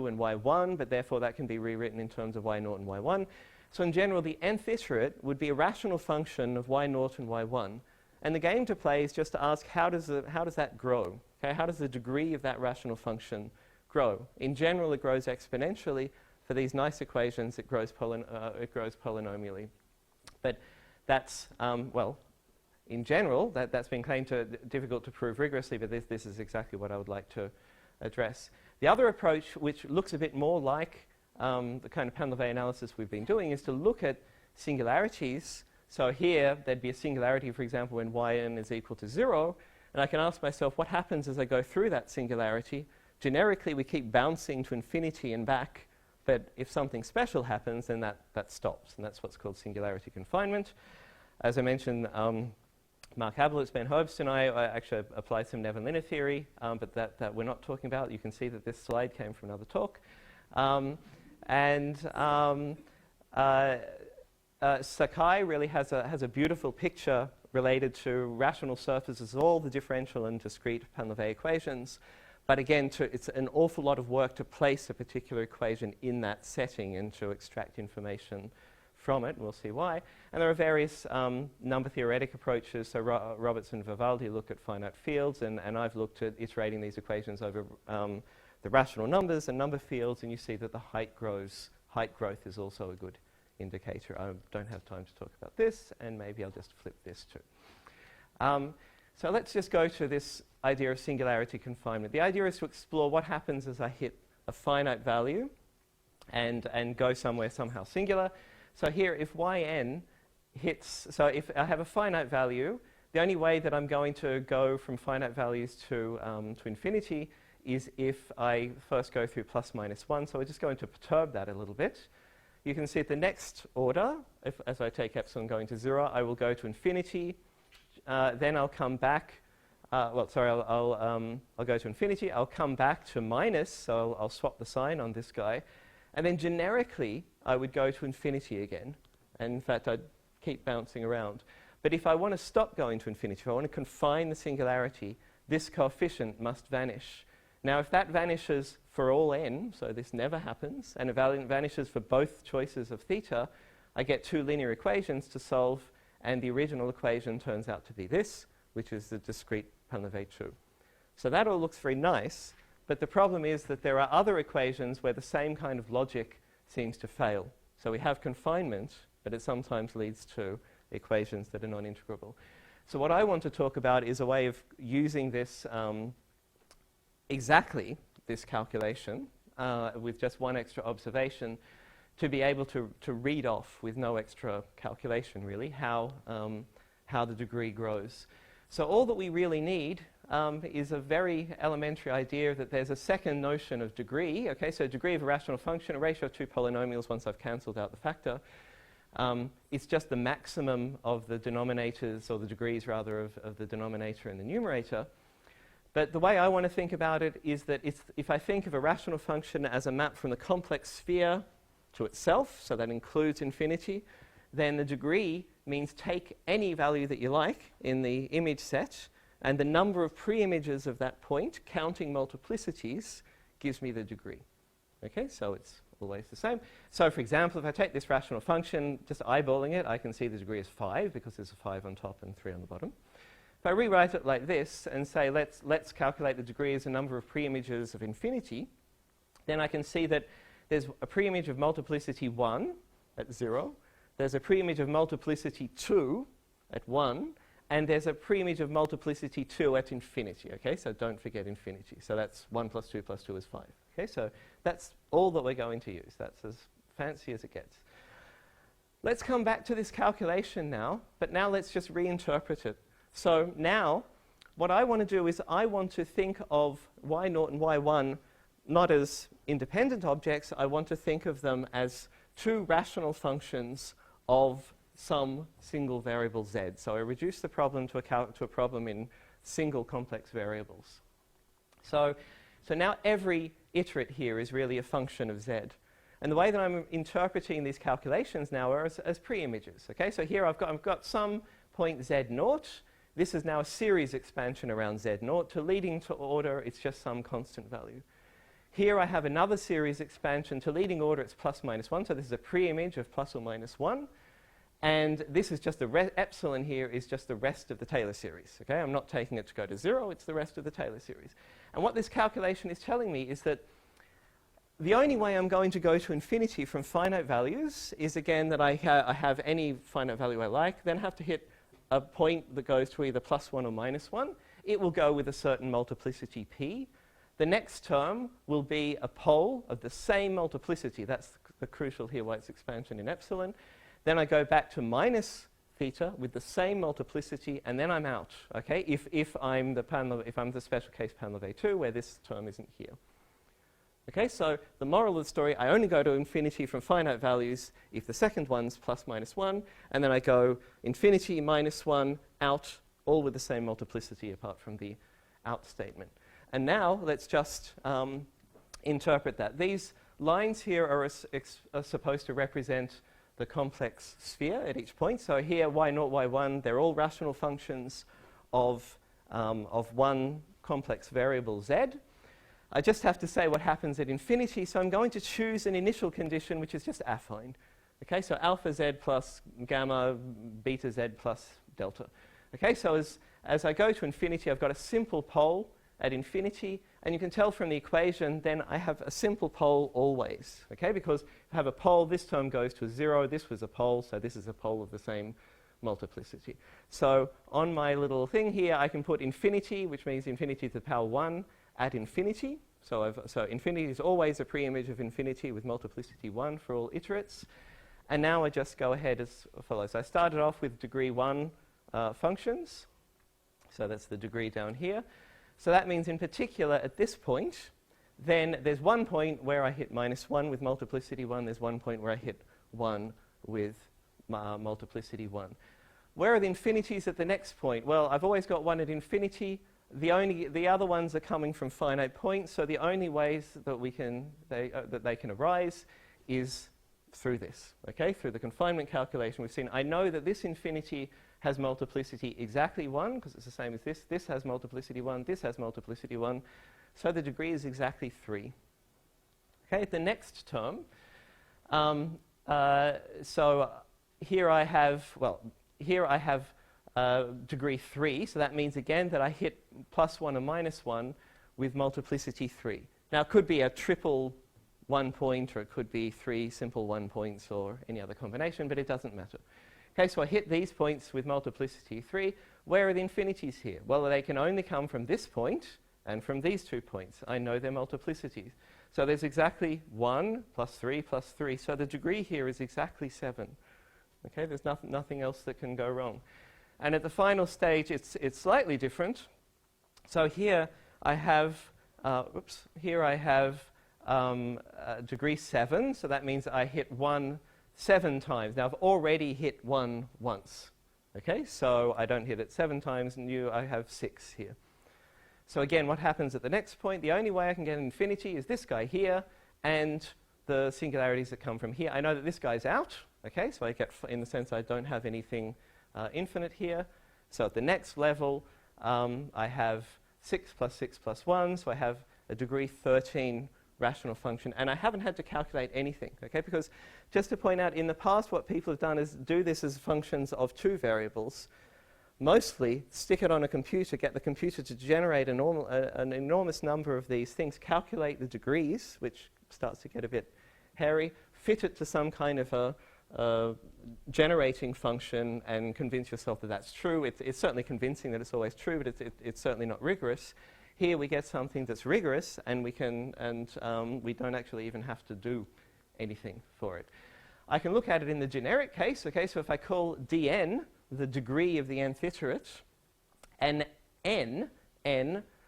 [SPEAKER 2] and y1, but therefore that can be rewritten in terms of y0 and y1. So in general, the nth iterate would be a rational function of y0 and y1. And the game to play is just to ask, how does that grow? Okay, how does the degree of that rational function grow? In general, it grows exponentially. For these nice equations, it grows polynomially. But that's, in general, that's been claimed to difficult to prove rigorously, but this is exactly what I would like to address. The other approach, which looks a bit more like the kind of Painlev analysis we've been doing, is to look at singularities. So here, there'd be a singularity, for example, when yn is equal to 0, and I can ask myself, what happens as I go through that singularity? Generically, we keep bouncing to infinity and back, but if something special happens, then that stops, and that's what's called singularity confinement. As I mentioned, Mark Halburd, Ben Herbst, and I actually applied some Neven-Liner theory, but that we're not talking about. You can see that this slide came from another talk. Sakai really has a beautiful picture related to rational surfaces, all the differential and discrete Painlev equations. But again, it's an awful lot of work to place a particular equation in that setting and to extract information from it, and we'll see why. And there are various number theoretic approaches. So Roberts and Vivaldi look at finite fields, and I've looked at iterating these equations over the rational numbers and number fields, and you see that the height growth is also a good indicator. I don't have time to talk about this, and maybe I'll just flip this too. So let's just go to this idea of singularity confinement. The idea is to explore what happens as I hit a finite value and go somewhere somehow singular. So here, if yn hits, so if I have a finite value, the only way that I'm going to go from finite values to infinity is if I first go through plus minus 1. So we're just going to perturb that a little bit. You can see at the next order, as I take epsilon going to 0, I will go to infinity. Then I'll come back. I'll go to infinity. I'll come back to minus, so I'll swap the sign on this guy. And then generically, I would go to infinity again. And in fact, I'd keep bouncing around. But if I want to stop going to infinity, if I want to confine the singularity, this coefficient must vanish. Now, if that vanishes for all n, so this never happens, and it vanishes for both choices of theta, I get two linear equations to solve, and the original equation turns out to be this, which is the discrete Painlev 2. So that all looks very nice, but the problem is that there are other equations where the same kind of logic seems to fail. So we have confinement, but it sometimes leads to equations that are non-integrable. So what I want to talk about is a way of using this exactly this calculation with just one extra observation to be able to read off with no extra calculation, really, how the degree grows. So all that we really need is a very elementary idea that there's a second notion of degree. Okay, so degree of a rational function, a ratio of two polynomials once I've cancelled out the factor. It's just the maximum of the denominators, or the degrees rather, of the denominator and the numerator. But the way I want to think about it is that if I think of a rational function as a map from the complex sphere to itself, so that includes infinity, then the degree means take any value that you like in the image set, and the number of pre-images of that point, counting multiplicities, gives me the degree. Okay, so it's always the same. So for example, if I take this rational function, just eyeballing it, I can see the degree is 5 because there's a 5 on top and 3 on the bottom. If I rewrite it like this and say let's calculate the degree as a number of pre-images of infinity, then I can see that there's a pre-image of multiplicity 1 at 0, there's a pre-image of multiplicity 2 at 1, and there's a pre-image of multiplicity 2 at infinity. Okay, so don't forget infinity. So that's 1 plus 2 plus 2 is 5. Okay, so that's all that we're going to use. That's as fancy as it gets. Let's come back to this calculation now, but now let's just reinterpret it. So now, what I want to do is I want to think of y0 and y1 not as independent objects. I want to think of them as two rational functions of some single variable z. So I reduce the problem to a problem in single complex variables. So now every iterate here is really a function of z. And the way that I'm interpreting these calculations now are as pre-images. Okay, so here I've got some point z0. This is now a series expansion around z0. To leading to order, it's just some constant value. Here I have another series expansion. To leading order, it's plus minus 1. So this is a pre-image of plus or minus 1. And this is just the epsilon here is just the rest of the Taylor series. Okay, I'm not taking it to go to 0. It's the rest of the Taylor series. And what this calculation is telling me is that the only way I'm going to go to infinity from finite values is, again, that I have any finite value I like, then have to hit a point that goes to either plus 1 or minus 1. It will go with a certain multiplicity p. The next term will be a pole of the same multiplicity. That's the crucial here, why it's expansion in epsilon. Then I go back to minus theta with the same multiplicity, and then I'm out. Okay, if I'm the special case Painlev 2, where this term isn't here. Okay, so the moral of the story: I only go to infinity from finite values if the second one's plus minus 1, and then I go infinity minus 1 out, all with the same multiplicity apart from the out statement. And now let's just interpret that. These lines here are supposed to represent the complex sphere at each point. So here, y0, y1, they're all rational functions of one complex variable z. I just have to say what happens at infinity. So I'm going to choose an initial condition, which is just affine. Okay, so alpha z plus gamma, beta z plus delta. Okay, so as I go to infinity, I've got a simple pole at infinity, and you can tell from the equation then I have a simple pole always, okay, because if I have a pole, this term goes to a 0, this was a pole, so this is a pole of the same multiplicity. So on my little thing here, I can put infinity, which means infinity to the power 1 at infinity, So infinity is always a pre-image of infinity with multiplicity 1 for all iterates. And now I just go ahead as follows. I started off with degree 1 functions. So that's the degree down here. So that means in particular at this point, then there's one point where I hit -1 with multiplicity 1. There's one point where I hit 1 with multiplicity 1. Where are the infinities at the next point? Well, I've always got 1 at infinity. The other ones are coming from finite points, so the only ways that they can arise is through this, okay? Through the confinement calculation we've seen. I know that this infinity has multiplicity exactly 1, because it's the same as this. This has multiplicity 1, this has multiplicity 1. So the degree is exactly 3. Okay, the next term. So here I have degree 3, so that means again that I hit +1 and -1 with multiplicity 3. Now it could be a triple 1 point, or it could be 3 simple 1 points, or any other combination, but it doesn't matter. Okay, so I hit these points with multiplicity 3. Where are the infinities here? Well, they can only come from this point and from these 2 points. I know their multiplicities. So there's exactly 1 + 3 + 3. So the degree here is exactly 7. Okay, there's nothing else that can go wrong. And at the final stage, it's slightly different. So here I have, degree 7. So that means I hit 1 7 times. Now I've already hit 1 once. Okay, so I don't hit it 7 times, and I have 6 here. So again, what happens at the next point? The only way I can get infinity is this guy here, and the singularities that come from here. I know that this guy's out. Okay, so I get, in the sense I don't have anything infinite here. So at the next level, I have 6 + 6 + 1, so I have a degree 13 rational function, and I haven't had to calculate anything, okay? Because just to point out, in the past what people have done is do this as functions of 2 variables, mostly stick it on a computer, get the computer to generate an enormous number of these things, calculate the degrees, which starts to get a bit hairy, fit it to some kind of a generating function and convince yourself that that's true. It's certainly convincing that it's always true, but it's certainly not rigorous. Here we get something that's rigorous, and we don't actually even have to do anything for it. I can look at it in the generic case. Okay, so if I call dn the degree of the nth iterate, and n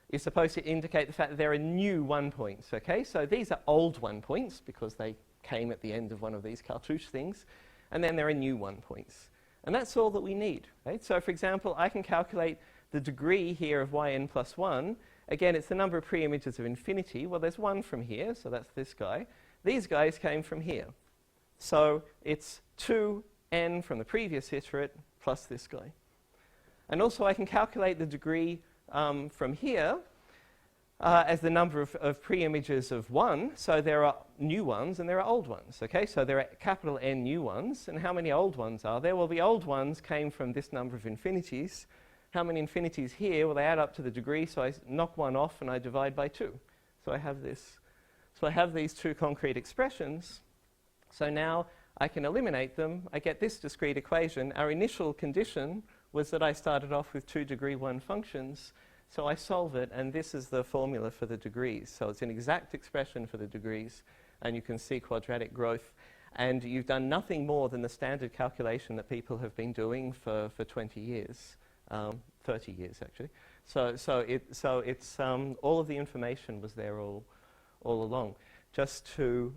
[SPEAKER 2] is supposed to indicate the fact that there are new 1 points. Okay, so these are old 1 points because they came at the end of one of these cartouche things, and then there are new 1 points. And that's all that we need. Right? So for example, I can calculate the degree here of yn + 1. Again, it's the number of pre-images of infinity. Well, there's 1 from here, so that's this guy. These guys came from here. So it's 2n from the previous iterate plus this guy. And also I can calculate the degree from here as the number of pre-images of 1. So there are new ones and there are old ones. Okay, so there are capital N new ones. And how many old ones are there? Well, the old ones came from this number of infinities. How many infinities here? Well, they add up to the degree, so I knock 1 off and I divide by 2. So I have this. So I have these 2 concrete expressions. So now I can eliminate them. I get this discrete equation. Our initial condition was that I started off with 2 degree 1 functions. So I solve it, and this is the formula for the degrees. So it's an exact expression for the degrees, and you can see quadratic growth. And you've done nothing more than the standard calculation that people have been doing for 20 years. 30 years actually. So it's all of the information was there all along. Just to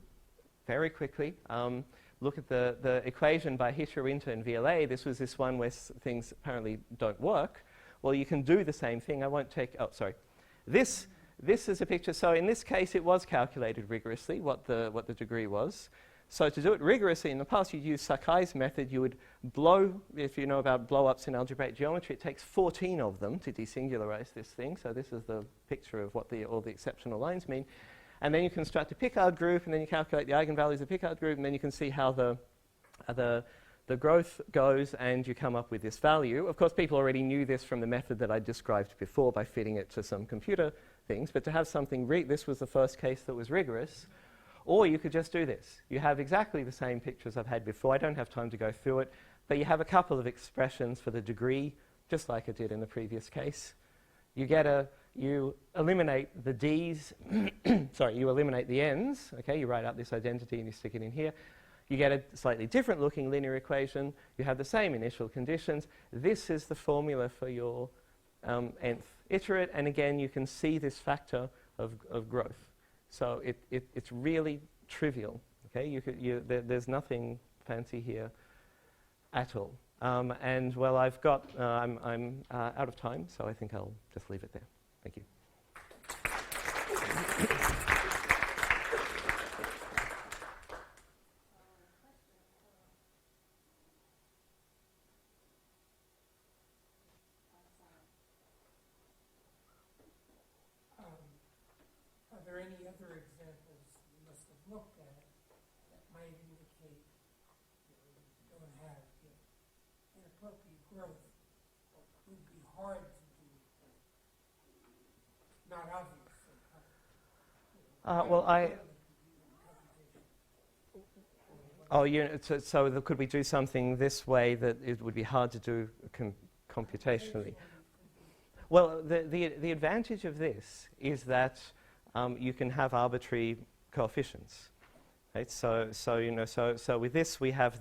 [SPEAKER 2] very quickly look at the equation by Hitcher, Inter, and VLA. This was this one where things apparently don't work. Well, you can do the same thing. I won't take. Oh, sorry. This is a picture. So in this case, it was calculated rigorously what the degree was. So to do it rigorously, in the past you'd use Sakai's method. You would blow, if you know about blow-ups in algebraic geometry, it takes 14 of them to desingularize this thing. So this is the picture of what all the exceptional lines mean. And then you construct a Picard group, and then you calculate the eigenvalues of the Picard group, and then you can see how the growth goes, and you come up with this value. Of course, people already knew this from the method that I described before by fitting it to some computer things. But to have something, this was the first case that was rigorous. Or you could just do this. You have exactly the same pictures I've had before. I don't have time to go through it. But you have a couple of expressions for the degree, just like I did in the previous case. You get you eliminate the d's, sorry, you eliminate the n's, okay, you write out this identity and you stick it in here. You get a slightly different looking linear equation. You have the same initial conditions. This is the formula for your nth iterate, and again, you can see this factor of growth. So it's really trivial, okay? There's nothing fancy here at all. And well, I've got, I'm out of time, so I think I'll just leave it there. Thank you.
[SPEAKER 3] Are there any other examples you must have looked at that might indicate you don't have inappropriate growth, or would be hard to do, not obvious?
[SPEAKER 2] So could we do something this way that it would be hard to do computationally? Well, the advantage of this is that you can have arbitrary coefficients, right? So with this we have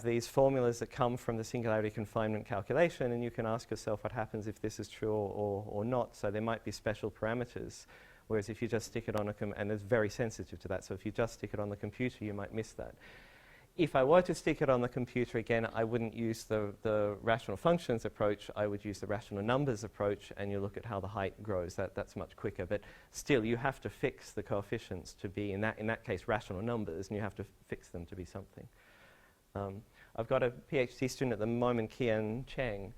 [SPEAKER 2] these formulas that come from the singularity confinement calculation, and you can ask yourself what happens if this is true or not. So there might be special parameters, whereas if you just stick it on and it's very sensitive to that. So if you just stick it on the computer, you might miss that. If I were to stick it on the computer again, I wouldn't use the rational functions approach. I would use the rational numbers approach, and you look at how the height grows. That's much quicker. But still, you have to fix the coefficients to be, in that case, rational numbers, and you have to fix them to be something. I've got a PhD student at the moment, Kian Cheng,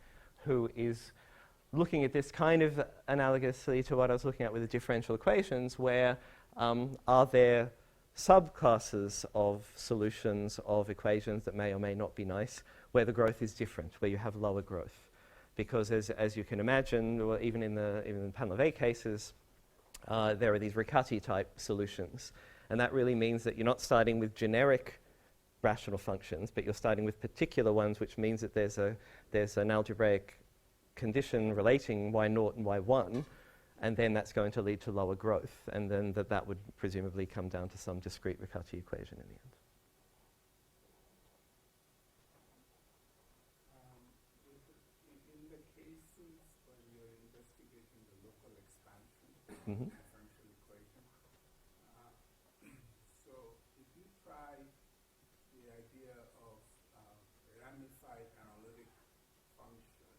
[SPEAKER 2] who is looking at this kind of analogously to what I was looking at with the differential equations, where are there subclasses of solutions of equations that may or may not be nice, where the growth is different, where you have lower growth. Because as you can imagine, well, even in the Painlev cases, there are these Riccati type solutions. And that really means that you're not starting with generic rational functions, but you're starting with particular ones, which means that there's an algebraic condition relating y0 and y1, and then that's going to lead to lower growth, and then that would presumably come down to some discrete Riccati equation in the end.
[SPEAKER 4] In the cases where you're investigating the local expansion
[SPEAKER 2] Mm-hmm.
[SPEAKER 4] differential equation, so if you try the idea of ramified analytic function,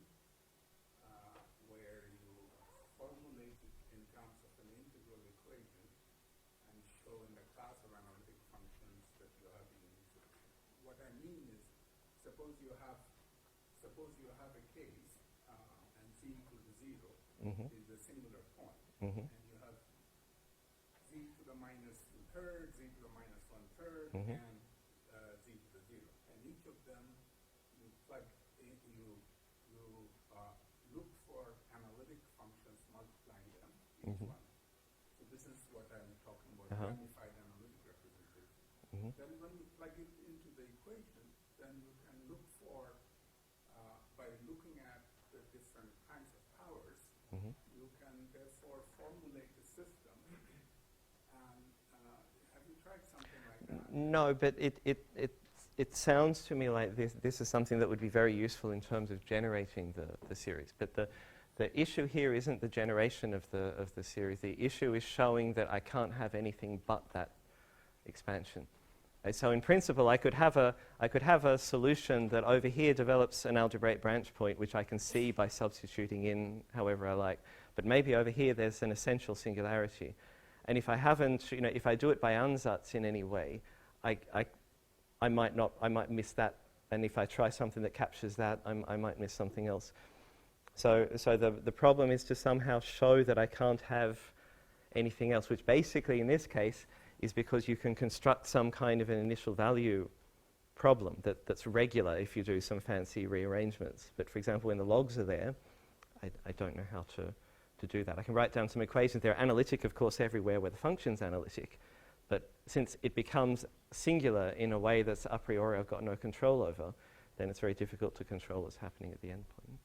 [SPEAKER 4] where you formulate it in terms of an integral equation and show in the class of analytic functions that you have in the solution. What I mean is, suppose you have a case and z equal to 0
[SPEAKER 2] Mm-hmm.
[SPEAKER 4] is a singular point,
[SPEAKER 2] Mm-hmm.
[SPEAKER 4] and you have z to the minus 2/3, z to the minus 1/3,
[SPEAKER 2] Mm-hmm.
[SPEAKER 4] and z to the 0. And each of them you plug in, you look for analytic functions multiplying them, each
[SPEAKER 2] Mm-hmm.
[SPEAKER 4] one. So this is what I'm talking about,
[SPEAKER 2] Uh-huh.
[SPEAKER 4] ramified analytic representation.
[SPEAKER 2] Mm-hmm.
[SPEAKER 4] Then when you plug it into the equation, then you can look for, by looking at the different kinds of powers,
[SPEAKER 2] Mm-hmm.
[SPEAKER 4] you can therefore formulate a system. And have you tried something like that?
[SPEAKER 2] No, but it sounds to me like this is something that would be very useful in terms of generating the series. But the issue here isn't the generation of the series. The issue is showing that I can't have anything but that expansion. So in principle, I could have a solution that over here develops an algebraic branch point, which I can see by substituting in however I like. But maybe over here there's an essential singularity. And if I haven't, if I do it by ansatz in any way, I might miss that. And if I try something that captures that, I might miss something else. So the problem is to somehow show that I can't have anything else, which basically in this case is because you can construct some kind of an initial value problem that's regular if you do some fancy rearrangements. But for example, when the logs are there, I don't know how to do that. I can write down some equations. They're analytic, of course, everywhere where the function's analytic. But since it becomes singular in a way that's a priori I've got no control over, then it's very difficult to control what's happening at the end point.